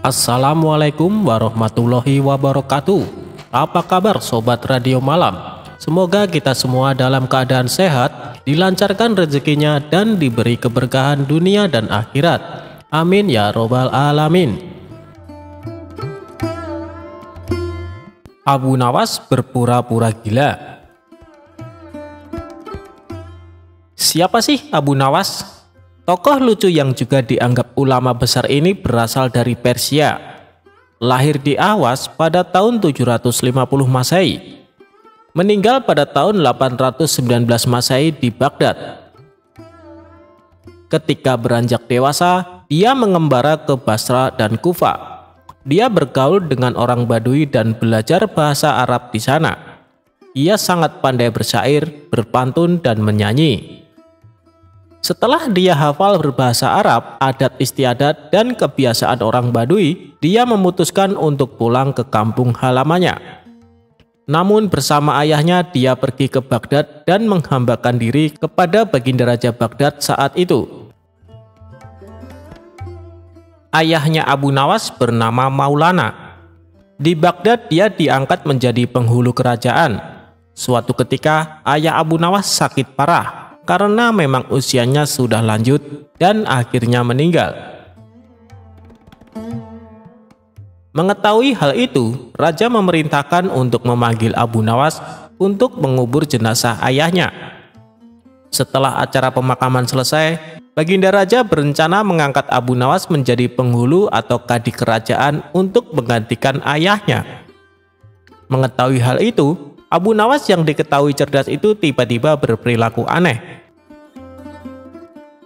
Assalamualaikum warahmatullahi wabarakatuh. Apa kabar sobat radio malam? Semoga kita semua dalam keadaan sehat, dilancarkan rezekinya dan diberi keberkahan dunia dan akhirat. Amin ya robbal alamin. Abu Nawas berpura-pura gila. Siapa sih Abu Nawas? Tokoh lucu yang juga dianggap ulama besar ini berasal dari Persia. Lahir di Ahwas pada tahun 750 Masehi. Meninggal pada tahun 819 Masehi di Baghdad. Ketika beranjak dewasa, dia mengembara ke Basra dan Kufa. Dia bergaul dengan orang Badui dan belajar bahasa Arab di sana. Ia sangat pandai bersyair, berpantun, dan menyanyi. Setelah dia hafal berbahasa Arab, adat istiadat, dan kebiasaan orang Badui, dia memutuskan untuk pulang ke kampung halamannya. Namun bersama ayahnya dia pergi ke Baghdad dan menghambakan diri kepada Baginda Raja Baghdad saat itu. Ayahnya Abu Nawas bernama Maulana. Di Baghdad dia diangkat menjadi penghulu kerajaan. Suatu ketika ayah Abu Nawas sakit parah karena memang usianya sudah lanjut dan akhirnya meninggal. Mengetahui hal itu, raja memerintahkan untuk memanggil Abu Nawas untuk mengubur jenazah ayahnya. Setelah acara pemakaman selesai, Baginda Raja berencana mengangkat Abu Nawas menjadi penghulu atau kadi kerajaan untuk menggantikan ayahnya. Mengetahui hal itu, Abu Nawas yang diketahui cerdas itu tiba-tiba berperilaku aneh.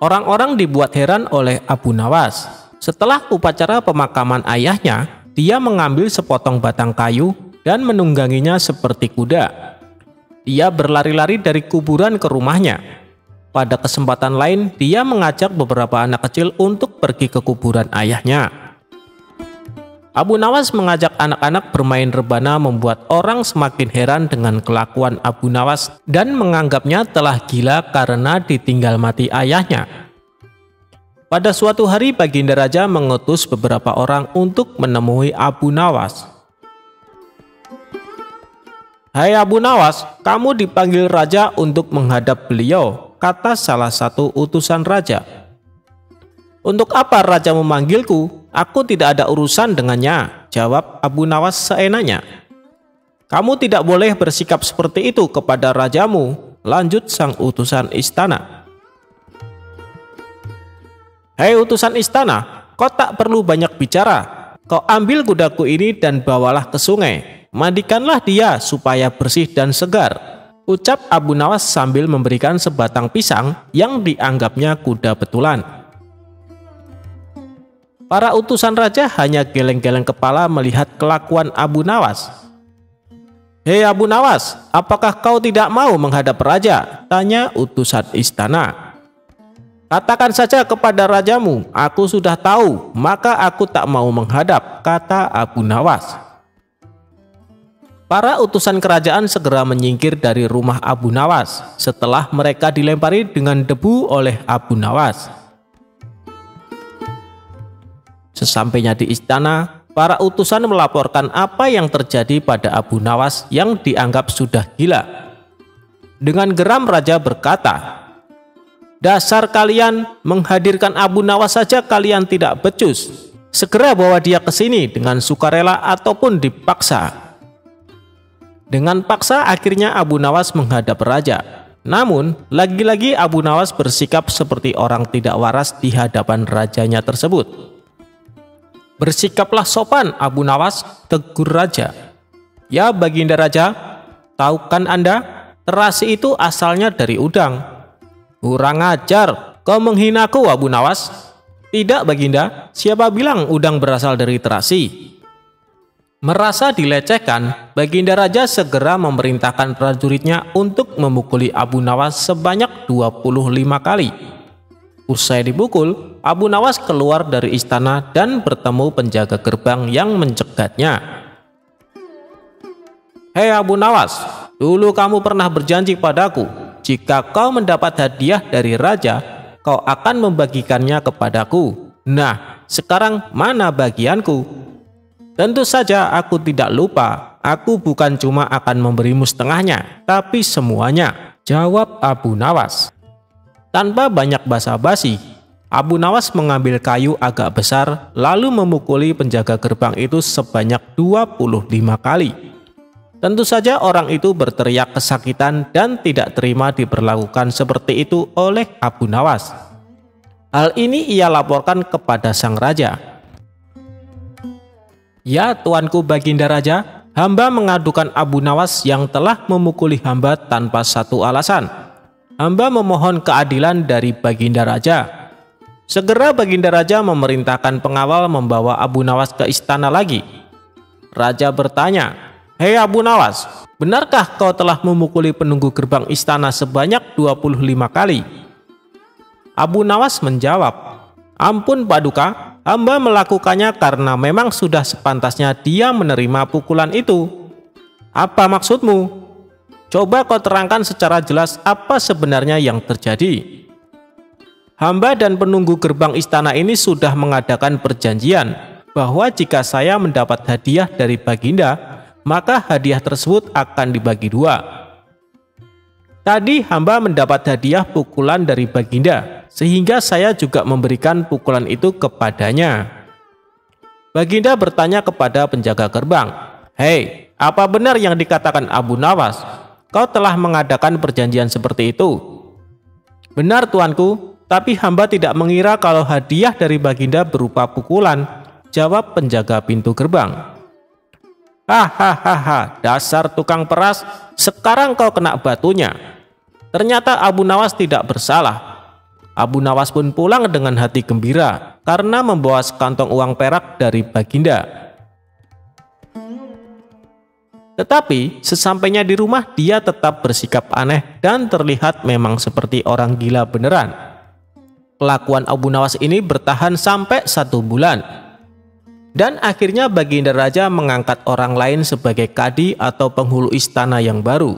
Orang-orang dibuat heran oleh Abu Nawas. Setelah upacara pemakaman ayahnya, dia mengambil sepotong batang kayu dan menungganginya seperti kuda. Dia berlari-lari dari kuburan ke rumahnya. Pada kesempatan lain, dia mengajak beberapa anak kecil untuk pergi ke kuburan ayahnya. Abu Nawas mengajak anak-anak bermain rebana membuat orang semakin heran dengan kelakuan Abu Nawas dan menganggapnya telah gila karena ditinggal mati ayahnya. Pada suatu hari Baginda Raja mengutus beberapa orang untuk menemui Abu Nawas. "Hai Abu Nawas, kamu dipanggil Raja untuk menghadap beliau," kata salah satu utusan Raja. "Untuk apa Raja memanggilku? Aku tidak ada urusan dengannya," jawab Abu Nawas seenaknya. "Kamu tidak boleh bersikap seperti itu kepada rajamu," lanjut sang utusan istana. "Hei utusan istana, kau tak perlu banyak bicara. Kau ambil kudaku ini dan bawalah ke sungai. Mandikanlah dia supaya bersih dan segar," ucap Abu Nawas sambil memberikan sebatang pisang yang dianggapnya kuda betulan. Para utusan raja hanya geleng-geleng kepala melihat kelakuan Abu Nawas. "Hei Abu Nawas, apakah kau tidak mau menghadap raja?" tanya utusan istana. "Katakan saja kepada rajamu, aku sudah tahu, maka aku tak mau menghadap," kata Abu Nawas. Para utusan kerajaan segera menyingkir dari rumah Abu Nawas setelah mereka dilempari dengan debu oleh Abu Nawas. Sesampainya di istana, para utusan melaporkan apa yang terjadi pada Abu Nawas yang dianggap sudah gila. Dengan geram raja berkata, "Dasar kalian, menghadirkan Abu Nawas saja kalian tidak becus. Segera bawa dia ke sini dengan sukarela ataupun dipaksa." Dengan paksa akhirnya Abu Nawas menghadap raja. Namun, lagi-lagi Abu Nawas bersikap seperti orang tidak waras di hadapan rajanya tersebut. "Bersikaplah sopan Abu Nawas," tegur raja. "Ya Baginda Raja, tahu kan Anda, terasi itu asalnya dari udang." "Kurang ajar, kau menghinaku Abu Nawas." "Tidak Baginda, siapa bilang udang berasal dari terasi?" Merasa dilecehkan, Baginda Raja segera memerintahkan prajuritnya untuk memukuli Abu Nawas sebanyak 25 kali. Usai dipukul, Abu Nawas keluar dari istana dan bertemu penjaga gerbang yang mencegatnya. "Hei Abu Nawas, dulu kamu pernah berjanji padaku, jika kau mendapat hadiah dari raja, kau akan membagikannya kepadaku. Nah, sekarang mana bagianku? Tentu saja aku tidak lupa. Aku bukan cuma akan memberimu setengahnya, tapi semuanya, jawab Abu Nawas. Tanpa banyak basa-basi, Abu Nawas mengambil kayu agak besar lalu memukuli penjaga gerbang itu sebanyak 25 kali. Tentu saja orang itu berteriak kesakitan dan tidak terima diperlakukan seperti itu oleh Abu Nawas. Hal ini ia laporkan kepada sang raja. Ya tuanku Baginda Raja, hamba mengadukan Abu Nawas yang telah memukuli hamba tanpa satu alasan. Hamba memohon keadilan dari Baginda Raja. Segera Baginda Raja memerintahkan pengawal membawa Abu Nawas ke istana lagi. Raja bertanya, "Hei Abu Nawas, benarkah kau telah memukuli penunggu gerbang istana sebanyak 25 kali?" Abu Nawas menjawab, "Ampun Paduka, hamba melakukannya karena memang sudah sepantasnya dia menerima pukulan itu." "Apa maksudmu? Coba kau terangkan secara jelas apa sebenarnya yang terjadi." "Hamba dan penunggu gerbang istana ini sudah mengadakan perjanjian bahwa jika saya mendapat hadiah dari Baginda, maka hadiah tersebut akan dibagi dua. Tadi hamba mendapat hadiah pukulan dari Baginda, sehingga saya juga memberikan pukulan itu kepadanya." Baginda bertanya kepada penjaga gerbang, "Hei, apa benar yang dikatakan Abu Nawas? Kau telah mengadakan perjanjian seperti itu?" "Benar tuanku, tapi hamba tidak mengira kalau hadiah dari Baginda berupa pukulan," jawab penjaga pintu gerbang. "Hahaha, dasar tukang peras, sekarang kau kena batunya." Ternyata Abu Nawas tidak bersalah. Abu Nawas pun pulang dengan hati gembira karena membawa sekantong uang perak dari Baginda. Tetapi sesampainya di rumah dia tetap bersikap aneh dan terlihat memang seperti orang gila beneran. Kelakuan Abu Nawas ini bertahan sampai 1 bulan. Dan akhirnya Baginda Raja mengangkat orang lain sebagai kadi atau penghulu istana yang baru.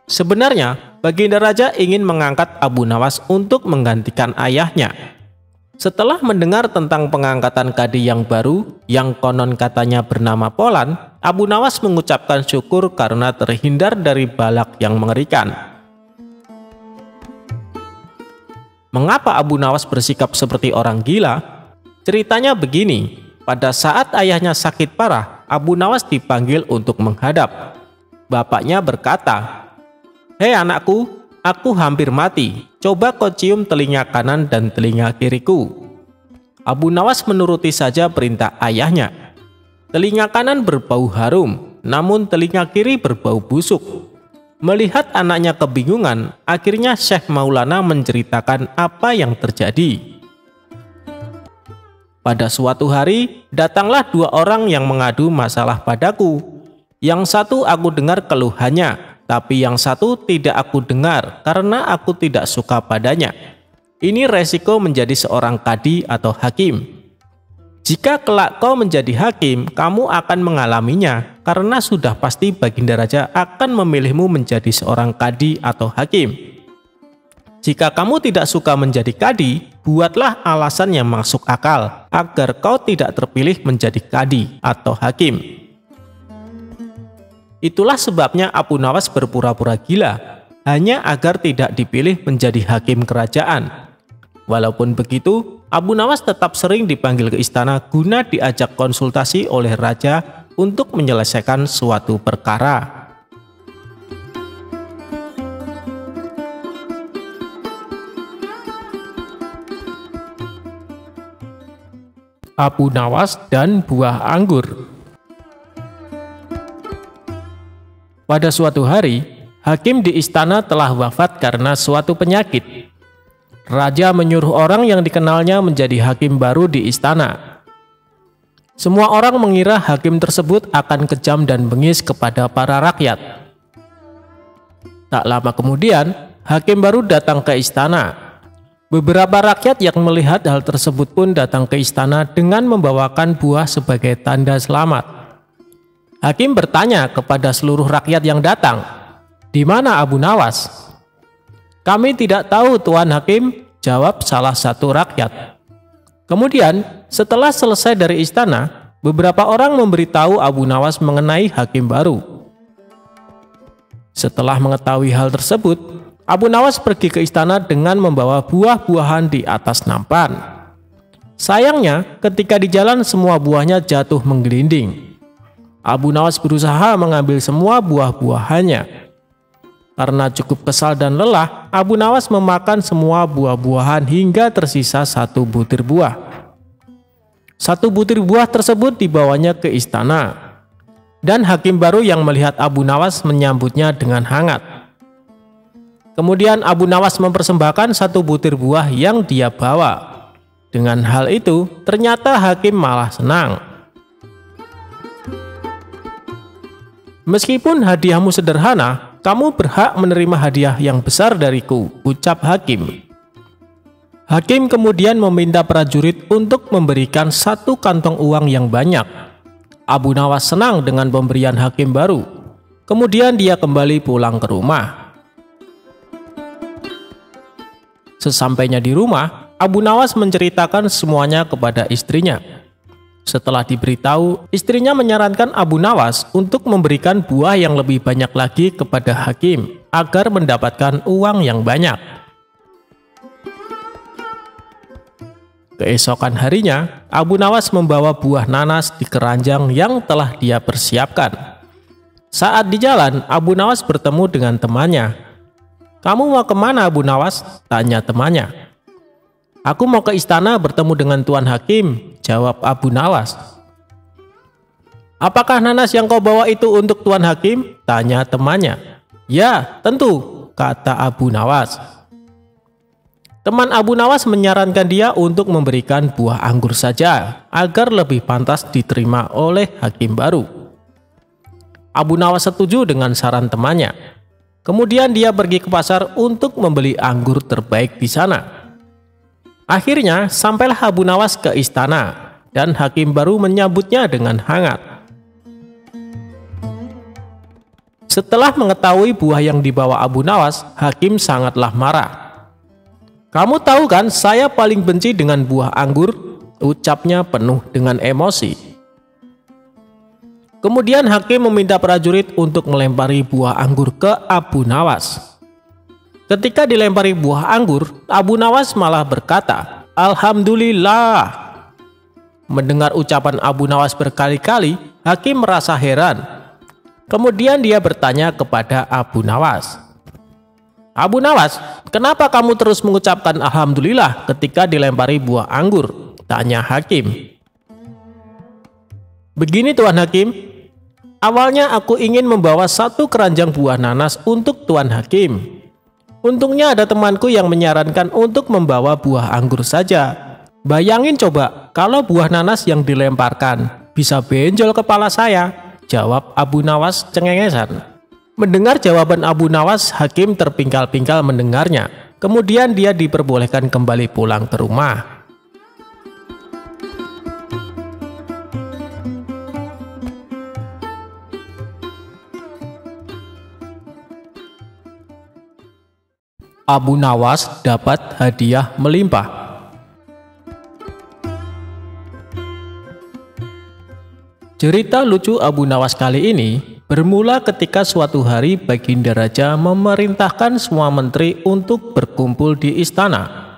Sebenarnya Baginda Raja ingin mengangkat Abu Nawas untuk menggantikan ayahnya. Setelah mendengar tentang pengangkatan kadi yang baru yang konon katanya bernama Polan, Abu Nawas mengucapkan syukur karena terhindar dari balak yang mengerikan. Mengapa Abu Nawas bersikap seperti orang gila? Ceritanya begini, pada saat ayahnya sakit parah, Abu Nawas dipanggil untuk menghadap. Bapaknya berkata, "Hei anakku, aku hampir mati. Coba kau cium telinga kanan dan telinga kiriku." Abu Nawas menuruti saja perintah ayahnya. Telinga kanan berbau harum, namun telinga kiri berbau busuk. Melihat anaknya kebingungan, akhirnya Syekh Maulana menceritakan apa yang terjadi. Pada suatu hari, datanglah 2 orang yang mengadu masalah padaku. Yang satu aku dengar keluhannya, tapi yang satu tidak aku dengar karena aku tidak suka padanya. Ini resiko menjadi seorang kadi atau hakim. Jika kelak kau menjadi hakim, kamu akan mengalaminya karena sudah pasti Baginda Raja akan memilihmu menjadi seorang kadi atau hakim. Jika kamu tidak suka menjadi kadi, buatlah alasan yang masuk akal agar kau tidak terpilih menjadi kadi atau hakim. Itulah sebabnya Abu Nawas berpura-pura gila, hanya agar tidak dipilih menjadi hakim kerajaan. Walaupun begitu, Abu Nawas tetap sering dipanggil ke istana guna diajak konsultasi oleh raja untuk menyelesaikan suatu perkara. Abu Nawas dan buah anggur. Pada suatu hari, hakim di istana telah wafat karena suatu penyakit. Raja menyuruh orang yang dikenalnya menjadi hakim baru di istana. Semua orang mengira hakim tersebut akan kejam dan bengis kepada para rakyat. Tak lama kemudian, hakim baru datang ke istana. Beberapa rakyat yang melihat hal tersebut pun datang ke istana dengan membawakan buah sebagai tanda selamat. Hakim bertanya kepada seluruh rakyat yang datang, "Di mana Abu Nawas?" "Kami tidak tahu Tuan Hakim," jawab salah satu rakyat. Kemudian, setelah selesai dari istana, beberapa orang memberitahu Abu Nawas mengenai hakim baru. Setelah mengetahui hal tersebut, Abu Nawas pergi ke istana dengan membawa buah-buahan di atas nampan. Sayangnya, ketika di jalan semua buahnya jatuh menggelinding. Abu Nawas berusaha mengambil semua buah-buahannya. Karena cukup kesal dan lelah, Abu Nawas memakan semua buah-buahan hingga tersisa 1 butir buah. 1 butir buah tersebut dibawanya ke istana. Dan hakim baru yang melihat Abu Nawas menyambutnya dengan hangat. Kemudian Abu Nawas mempersembahkan 1 butir buah yang dia bawa. Dengan hal itu, ternyata hakim malah senang. Meskipun hadiahmu sederhana, kamu berhak menerima hadiah yang besar dariku, ucap hakim. Hakim kemudian meminta prajurit untuk memberikan 1 kantong uang yang banyak. Abu Nawas senang dengan pemberian hakim baru. Kemudian dia kembali pulang ke rumah. Sesampainya di rumah, Abu Nawas menceritakan semuanya kepada istrinya. Setelah diberitahu, istrinya menyarankan Abu Nawas untuk memberikan buah yang lebih banyak lagi kepada hakim agar mendapatkan uang yang banyak. Keesokan harinya, Abu Nawas membawa buah nanas di keranjang yang telah dia persiapkan. Saat di jalan, Abu Nawas bertemu dengan temannya. "Kamu mau kemana, Abu Nawas?" tanya temannya. "Aku mau ke istana bertemu dengan Tuan Hakim," jawab Abu Nawas. "Apakah nanas yang kau bawa itu untuk Tuan Hakim?" tanya temannya. "Ya, tentu," kata Abu Nawas. Teman Abu Nawas menyarankan dia untuk memberikan buah anggur saja agar lebih pantas diterima oleh hakim baru. Abu Nawas setuju dengan saran temannya. Kemudian dia pergi ke pasar untuk membeli anggur terbaik di sana. Akhirnya sampailah Abu Nawas ke istana dan hakim baru menyambutnya dengan hangat. Setelah mengetahui buah yang dibawa Abu Nawas, hakim sangatlah marah. "Kamu tahu kan saya paling benci dengan buah anggur," ucapnya penuh dengan emosi. Kemudian hakim meminta prajurit untuk melempari buah anggur ke Abu Nawas. Ketika dilempari buah anggur, Abu Nawas malah berkata, "Alhamdulillah." Mendengar ucapan Abu Nawas berkali-kali, hakim merasa heran. Kemudian dia bertanya kepada Abu Nawas, "Abu Nawas, kenapa kamu terus mengucapkan Alhamdulillah ketika dilempari buah anggur?" tanya hakim. "Begini Tuan Hakim, awalnya aku ingin membawa 1 keranjang buah nanas untuk Tuan Hakim. Untungnya ada temanku yang menyarankan untuk membawa buah anggur saja. Bayangin coba kalau buah nanas yang dilemparkan bisa benjol kepala saya," jawab Abu Nawas cengengesan. Mendengar jawaban Abu Nawas, hakim terpingkal-pingkal mendengarnya. Kemudian dia diperbolehkan kembali pulang ke rumah. Abu Nawas dapat hadiah melimpah. Cerita lucu Abu Nawas kali ini bermula ketika suatu hari Baginda Raja memerintahkan semua menteri untuk berkumpul di istana.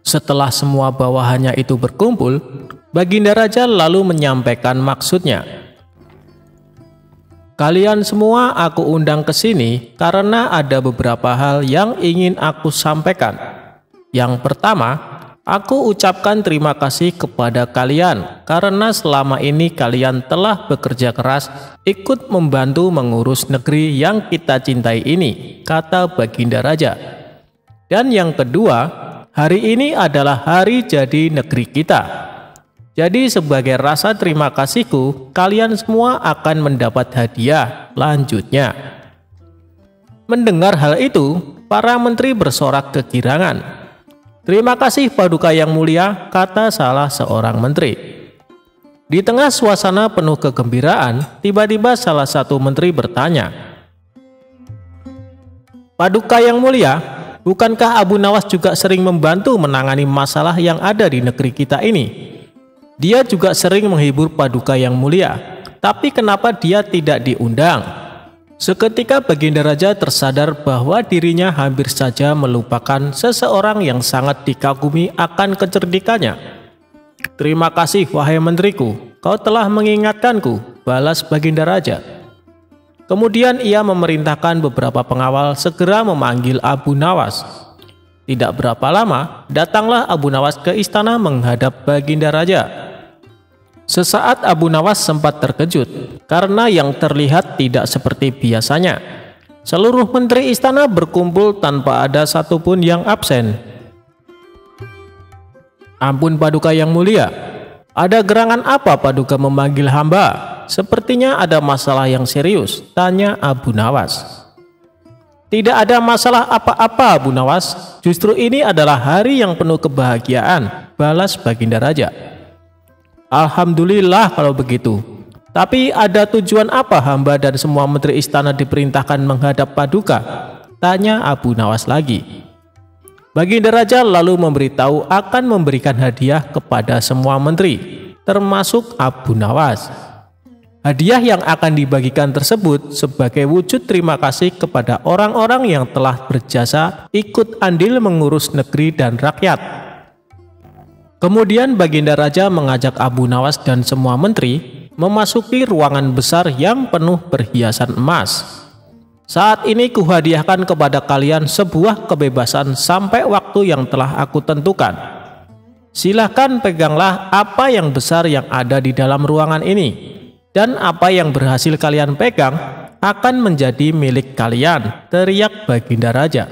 Setelah semua bawahannya itu berkumpul, Baginda Raja lalu menyampaikan maksudnya. "Kalian semua aku undang ke sini karena ada beberapa hal yang ingin aku sampaikan. Yang pertama, aku ucapkan terima kasih kepada kalian karena selama ini kalian telah bekerja keras ikut membantu mengurus negeri yang kita cintai ini," kata Baginda Raja. "Dan yang kedua, hari ini adalah hari jadi negeri kita. Jadi sebagai rasa terima kasihku, kalian semua akan mendapat hadiah," lanjutnya. Mendengar hal itu, para menteri bersorak kegirangan. "Terima kasih Paduka yang mulia," kata salah seorang menteri. Di tengah suasana penuh kegembiraan, tiba-tiba salah satu menteri bertanya, "Paduka yang mulia, bukankah Abu Nawas juga sering membantu menangani masalah yang ada di negeri kita ini? Dia juga sering menghibur Paduka Yang Mulia, tapi kenapa dia tidak diundang? Seketika Baginda Raja tersadar bahwa dirinya hampir saja melupakan seseorang yang sangat dikagumi akan kecerdikannya. "Terima kasih wahai menteriku, kau telah mengingatkanku," balas Baginda Raja. Kemudian ia memerintahkan beberapa pengawal segera memanggil Abu Nawas. Tidak berapa lama, datanglah Abu Nawas ke istana menghadap Baginda Raja. Sesaat Abu Nawas sempat terkejut karena yang terlihat tidak seperti biasanya. Seluruh menteri istana berkumpul tanpa ada satupun yang absen. "Ampun Paduka Yang Mulia, ada gerangan apa Paduka memanggil hamba? Sepertinya ada masalah yang serius," tanya Abu Nawas. "Tidak ada masalah apa-apa Abu Nawas, justru ini adalah hari yang penuh kebahagiaan," balas Baginda Raja. "Alhamdulillah kalau begitu. Tapi ada tujuan apa hamba dan semua menteri istana diperintahkan menghadap Paduka?" tanya Abu Nawas lagi. Baginda Raja lalu memberitahu akan memberikan hadiah kepada semua menteri, termasuk Abu Nawas. Hadiah yang akan dibagikan tersebut sebagai wujud terima kasih kepada orang-orang yang telah berjasa ikut andil mengurus negeri dan rakyat. Kemudian Baginda Raja mengajak Abu Nawas dan semua menteri memasuki ruangan besar yang penuh perhiasan emas. "Saat ini kuhadiahkan kepada kalian sebuah kebebasan sampai waktu yang telah aku tentukan. Silahkan peganglah apa yang besar yang ada di dalam ruangan ini, dan apa yang berhasil kalian pegang akan menjadi milik kalian," teriak Baginda Raja.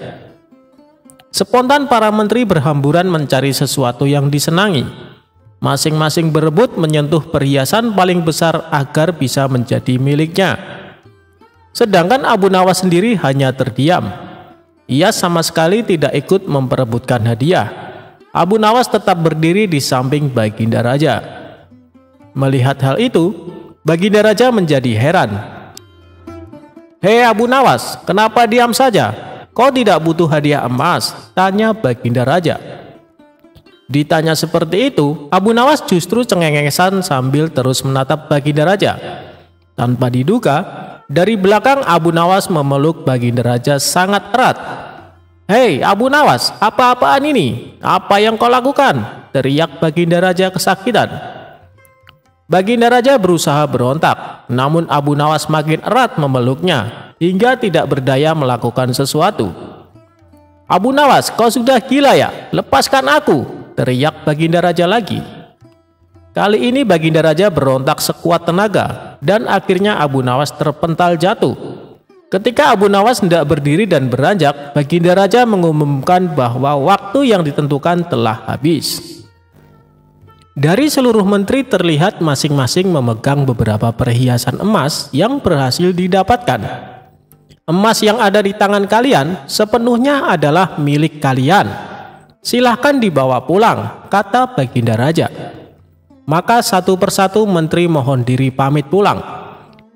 Spontan para menteri berhamburan mencari sesuatu yang disenangi. Masing-masing berebut menyentuh perhiasan paling besar agar bisa menjadi miliknya. Sedangkan Abu Nawas sendiri hanya terdiam. Ia sama sekali tidak ikut memperebutkan hadiah. Abu Nawas tetap berdiri di samping Baginda Raja. Melihat hal itu, Baginda Raja menjadi heran. "Hei Abu Nawas, kenapa diam saja? Kau tidak butuh hadiah emas?" tanya Baginda Raja. Ditanya seperti itu, Abu Nawas justru cengengesan sambil terus menatap Baginda Raja. Tanpa diduga, dari belakang Abu Nawas memeluk Baginda Raja sangat erat. "Hei Abu Nawas, apa-apaan ini? Apa yang kau lakukan?" teriak Baginda Raja kesakitan. Baginda Raja berusaha berontak, namun Abu Nawas makin erat memeluknya hingga tidak berdaya melakukan sesuatu. "Abu Nawas, kau sudah gila ya? Lepaskan aku!" teriak Baginda Raja lagi. Kali ini Baginda Raja berontak sekuat tenaga dan akhirnya Abu Nawas terpental jatuh. Ketika Abu Nawas hendak berdiri dan beranjak, Baginda Raja mengumumkan bahwa waktu yang ditentukan telah habis. Dari seluruh menteri terlihat masing-masing memegang beberapa perhiasan emas yang berhasil didapatkan. "Emas yang ada di tangan kalian sepenuhnya adalah milik kalian. Silahkan dibawa pulang," kata Baginda Raja. Maka satu persatu menteri mohon diri pamit pulang.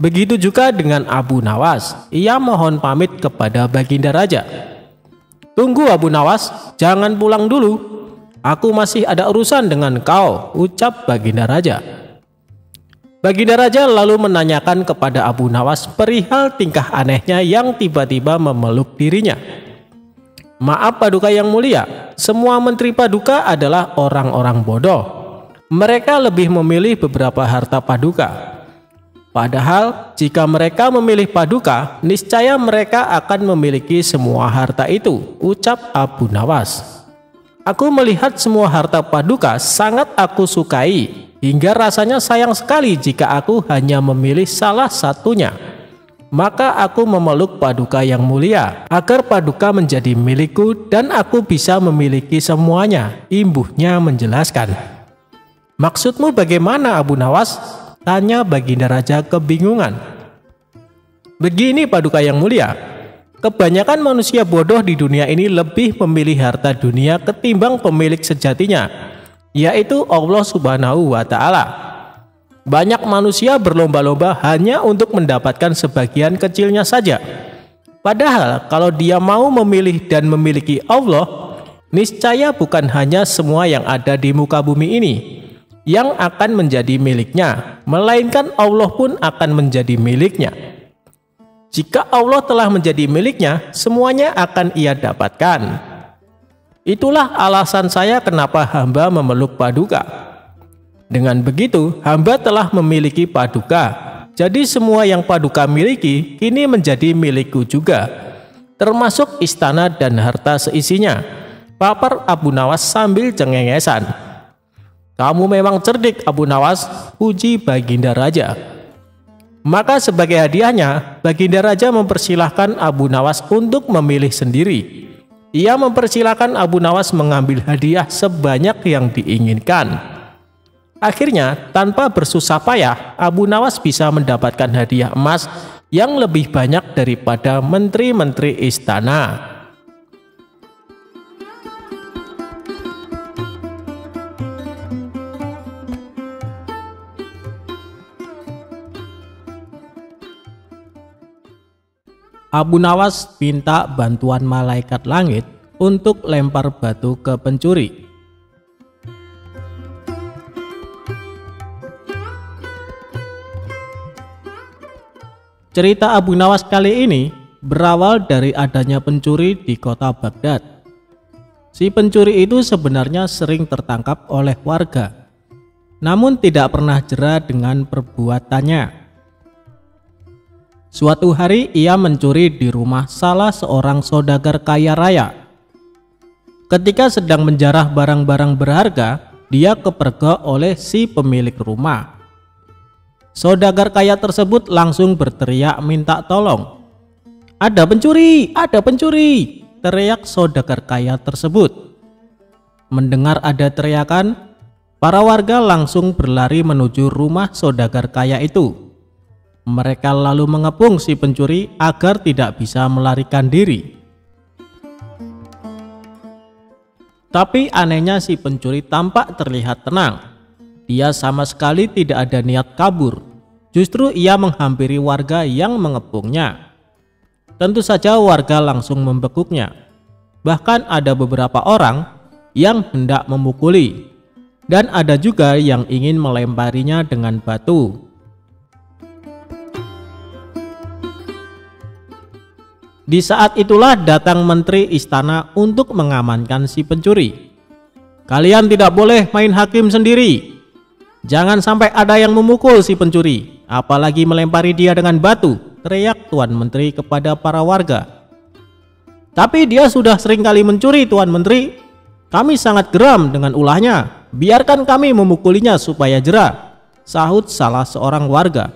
Begitu juga dengan Abu Nawas, ia mohon pamit kepada Baginda Raja. "Tunggu Abu Nawas, jangan pulang dulu. Aku masih ada urusan dengan kau," ucap Baginda Raja. Baginda Raja lalu menanyakan kepada Abu Nawas perihal tingkah anehnya yang tiba-tiba memeluk dirinya. "Maaf Paduka Yang Mulia, semua menteri Paduka adalah orang-orang bodoh. Mereka lebih memilih beberapa harta Paduka. Padahal jika mereka memilih Paduka, niscaya mereka akan memiliki semua harta itu," ucap Abu Nawas. "Aku melihat semua harta Paduka sangat aku sukai, hingga rasanya sayang sekali jika aku hanya memilih salah satunya. Maka aku memeluk Paduka Yang Mulia agar Paduka menjadi milikku dan aku bisa memiliki semuanya," imbuhnya menjelaskan. "Maksudmu bagaimana Abu Nawas?" tanya Baginda Raja kebingungan. "Begini Paduka Yang Mulia, kebanyakan manusia bodoh di dunia ini lebih memilih harta dunia ketimbang pemilik sejatinya, yaitu Allah Subhanahu wa Ta'ala. Banyak manusia berlomba-lomba hanya untuk mendapatkan sebagian kecilnya saja. Padahal kalau dia mau memilih dan memiliki Allah, niscaya bukan hanya semua yang ada di muka bumi ini yang akan menjadi miliknya, melainkan Allah pun akan menjadi miliknya. Jika Allah telah menjadi miliknya, semuanya akan ia dapatkan. Itulah alasan saya kenapa hamba memeluk paduka. Dengan begitu, hamba telah memiliki paduka. Jadi semua yang paduka miliki kini menjadi milikku juga, termasuk istana dan harta seisinya, papar Abu Nawas sambil cengengesan. Kamu memang cerdik Abu Nawas, puji Baginda Raja. Maka sebagai hadiahnya, Baginda Raja mempersilahkan Abu Nawas untuk memilih sendiri. Ia mempersilahkan Abu Nawas mengambil hadiah sebanyak yang diinginkan. Akhirnya, tanpa bersusah payah, Abu Nawas bisa mendapatkan hadiah emas yang lebih banyak daripada menteri-menteri istana. Abu Nawas minta bantuan malaikat langit untuk lempar batu ke pencuri. Cerita Abu Nawas kali ini berawal dari adanya pencuri di kota Baghdad. Si pencuri itu sebenarnya sering tertangkap oleh warga, namun tidak pernah jera dengan perbuatannya. Suatu hari ia mencuri di rumah salah seorang saudagar kaya raya. Ketika sedang menjarah barang-barang berharga, dia kepergok oleh si pemilik rumah. Saudagar kaya tersebut langsung berteriak minta tolong. "Ada pencuri! Ada pencuri!" teriak saudagar kaya tersebut. Mendengar ada teriakan, para warga langsung berlari menuju rumah saudagar kaya itu. Mereka lalu mengepung si pencuri agar tidak bisa melarikan diri. Tapi anehnya si pencuri tampak terlihat tenang. Dia sama sekali tidak ada niat kabur. Justru ia menghampiri warga yang mengepungnya. Tentu saja warga langsung membekuknya. Bahkan ada beberapa orang yang hendak memukuli, dan ada juga yang ingin melemparinya dengan batu. Di saat itulah datang menteri istana untuk mengamankan si pencuri. "Kalian tidak boleh main hakim sendiri. Jangan sampai ada yang memukul si pencuri, apalagi melempari dia dengan batu," teriak Tuan Menteri kepada para warga. "Tapi dia sudah sering kali mencuri, Tuan Menteri. Kami sangat geram dengan ulahnya. Biarkan kami memukulinya supaya jera," sahut salah seorang warga.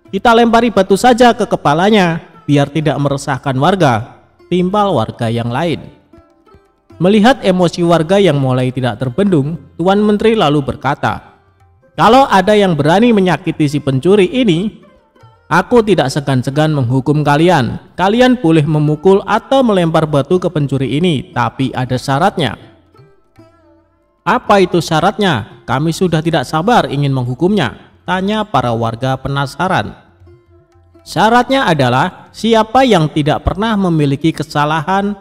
"Kita lempari batu saja ke kepalanya, biar tidak meresahkan warga," timpal warga yang lain. Melihat emosi warga yang mulai tidak terbendung, Tuan Menteri lalu berkata, "Kalau ada yang berani menyakiti si pencuri ini, aku tidak segan-segan menghukum kalian. Kalian boleh memukul atau melempar batu ke pencuri ini, tapi ada syaratnya." "Apa itu syaratnya? Kami sudah tidak sabar ingin menghukumnya," tanya para warga penasaran. "Syaratnya adalah siapa yang tidak pernah memiliki kesalahan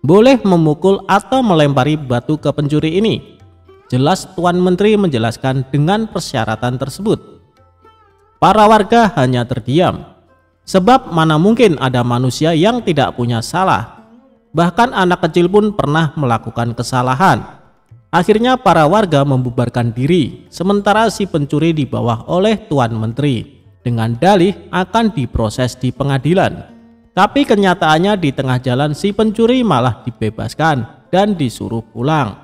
boleh memukul atau melempari batu ke pencuri ini," jelas Tuan Menteri menjelaskan dengan persyaratan tersebut. Para warga hanya terdiam, sebab mana mungkin ada manusia yang tidak punya salah. Bahkan anak kecil pun pernah melakukan kesalahan. Akhirnya para warga membubarkan diri, sementara si pencuri dibawa oleh Tuan Menteri dengan dalih akan diproses di pengadilan. Tapi kenyataannya di tengah jalan si pencuri malah dibebaskan dan disuruh pulang.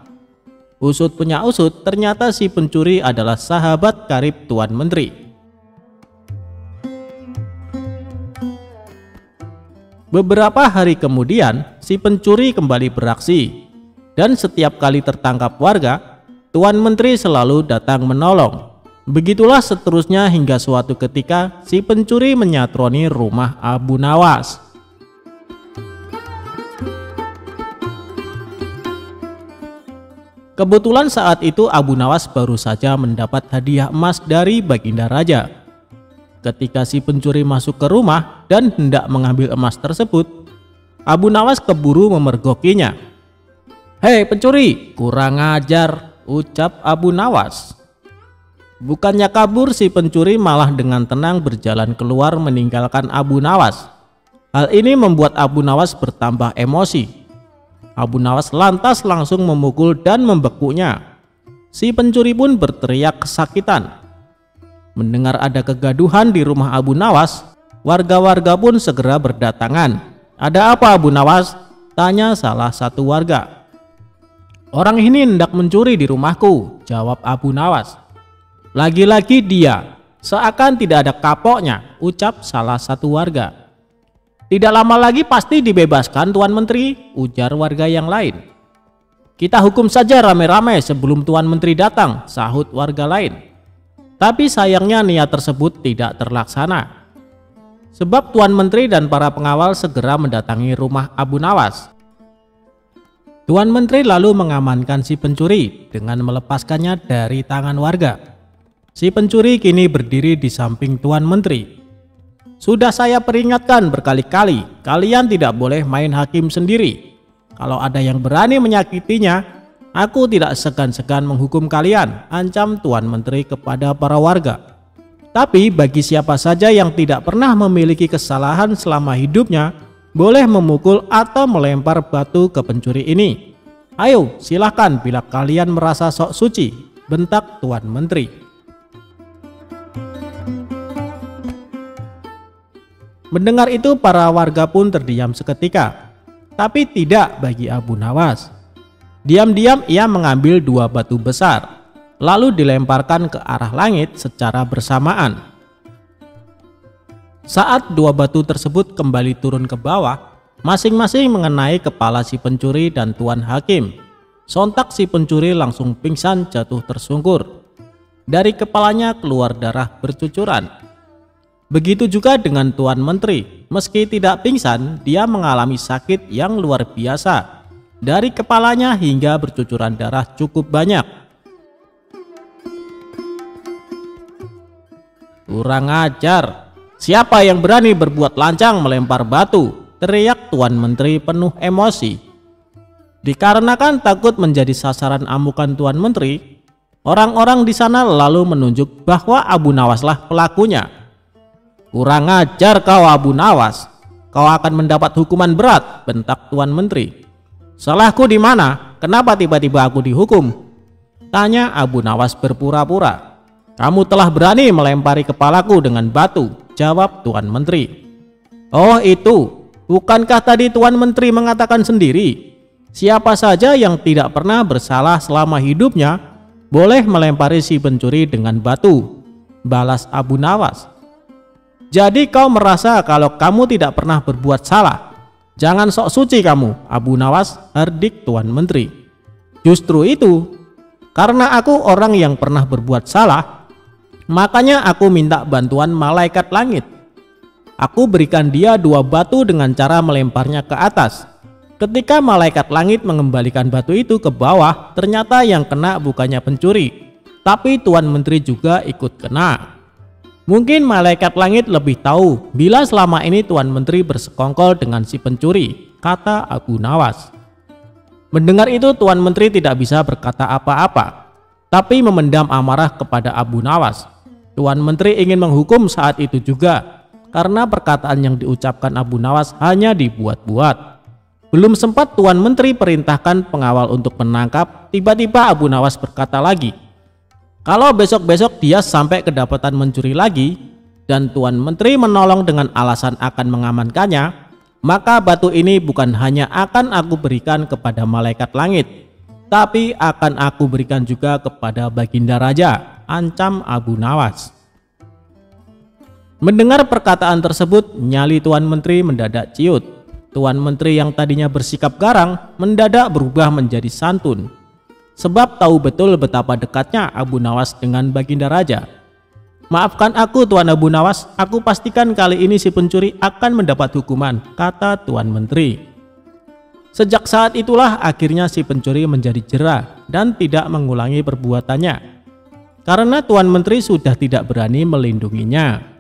Usut punya usut, ternyata si pencuri adalah sahabat karib Tuan Menteri. Beberapa hari kemudian, si pencuri kembali beraksi, dan setiap kali tertangkap warga, Tuan Menteri selalu datang menolong. Begitulah seterusnya hingga suatu ketika si pencuri menyatroni rumah Abu Nawas. Kebetulan saat itu Abu Nawas baru saja mendapat hadiah emas dari Baginda Raja. Ketika si pencuri masuk ke rumah dan hendak mengambil emas tersebut, Abu Nawas keburu memergokinya. "Hei pencuri, kurang ajar," ucap Abu Nawas. Bukannya kabur, si pencuri malah dengan tenang berjalan keluar meninggalkan Abu Nawas. Hal ini membuat Abu Nawas bertambah emosi. Abu Nawas lantas langsung memukul dan membekunya. Si pencuri pun berteriak kesakitan. Mendengar ada kegaduhan di rumah Abu Nawas, warga-warga pun segera berdatangan. "Ada apa Abu Nawas?" tanya salah satu warga. "Orang ini hendak mencuri di rumahku," jawab Abu Nawas. "Lagi-lagi dia, seakan tidak ada kapoknya," ucap salah satu warga. "Tidak lama lagi pasti dibebaskan Tuan Menteri," ujar warga yang lain. "Kita hukum saja rame-rame sebelum Tuan Menteri datang," sahut warga lain. Tapi sayangnya niat tersebut tidak terlaksana. Sebab Tuan Menteri dan para pengawal segera mendatangi rumah Abu Nawas. Tuan Menteri lalu mengamankan si pencuri dengan melepaskannya dari tangan warga. Si pencuri kini berdiri di samping Tuan Menteri. "Sudah saya peringatkan berkali-kali, kalian tidak boleh main hakim sendiri. Kalau ada yang berani menyakitinya, aku tidak segan-segan menghukum kalian," ancam Tuan Menteri kepada para warga. "Tapi bagi siapa saja yang tidak pernah memiliki kesalahan selama hidupnya, boleh memukul atau melempar batu ke pencuri ini. Ayo silahkan bila kalian merasa sok suci," bentak Tuan Menteri. Mendengar itu para warga pun terdiam seketika. Tapi tidak bagi Abu Nawas. Diam-diam ia mengambil 2 batu besar, lalu dilemparkan ke arah langit secara bersamaan. Saat 2 batu tersebut kembali turun ke bawah, masing-masing mengenai kepala si pencuri dan Tuan Hakim. Sontak si pencuri langsung pingsan jatuh tersungkur. Dari kepalanya keluar darah bercucuran. Begitu juga dengan Tuan Menteri, meski tidak pingsan, dia mengalami sakit yang luar biasa. Dari kepalanya hingga bercucuran darah cukup banyak. "Kurang ajar, siapa yang berani berbuat lancang melempar batu?" teriak Tuan Menteri penuh emosi. Dikarenakan takut menjadi sasaran amukan Tuan Menteri, orang-orang di sana lalu menunjuk bahwa Abu Nawaslah pelakunya. "Kurang ajar kau Abu Nawas, kau akan mendapat hukuman berat," bentak Tuan Menteri. "Salahku di mana? Kenapa tiba-tiba aku dihukum?" tanya Abu Nawas berpura-pura. "Kamu telah berani melempari kepalaku dengan batu," jawab Tuan Menteri. "Oh itu, bukankah tadi Tuan Menteri mengatakan sendiri, siapa saja yang tidak pernah bersalah selama hidupnya boleh melempari si pencuri dengan batu," balas Abu Nawas. "Jadi kau merasa kalau kamu tidak pernah berbuat salah? Jangan sok suci kamu Abu Nawas," hardik Tuan Menteri. "Justru itu, karena aku orang yang pernah berbuat salah, makanya aku minta bantuan malaikat langit. Aku berikan dia 2 batu dengan cara melemparnya ke atas. Ketika malaikat langit mengembalikan batu itu ke bawah, ternyata yang kena bukannya pencuri, tapi Tuan Menteri juga ikut kena. Mungkin malaikat langit lebih tahu bila selama ini Tuan Menteri bersekongkol dengan si pencuri," kata Abu Nawas. Mendengar itu Tuan Menteri tidak bisa berkata apa-apa, tapi memendam amarah kepada Abu Nawas. Tuan Menteri ingin menghukum saat itu juga, karena perkataan yang diucapkan Abu Nawas hanya dibuat-buat. Belum sempat Tuan Menteri perintahkan pengawal untuk menangkap, tiba-tiba Abu Nawas berkata lagi, kalau besok-besok dia sampai kedapatan mencuri lagi dan Tuan Menteri menolong dengan alasan akan mengamankannya, maka batu ini bukan hanya akan aku berikan kepada malaikat langit, tapi akan aku berikan juga kepada Baginda Raja, ancam Abu Nawas. Mendengar perkataan tersebut, nyali Tuan Menteri mendadak ciut. Tuan Menteri yang tadinya bersikap garang mendadak berubah menjadi santun, sebab tahu betul betapa dekatnya Abu Nawas dengan Baginda Raja. Maafkan aku Tuan Abu Nawas, aku pastikan kali ini si pencuri akan mendapat hukuman, kata Tuan Menteri. Sejak saat itulah akhirnya si pencuri menjadi jera dan tidak mengulangi perbuatannya, karena Tuan Menteri sudah tidak berani melindunginya.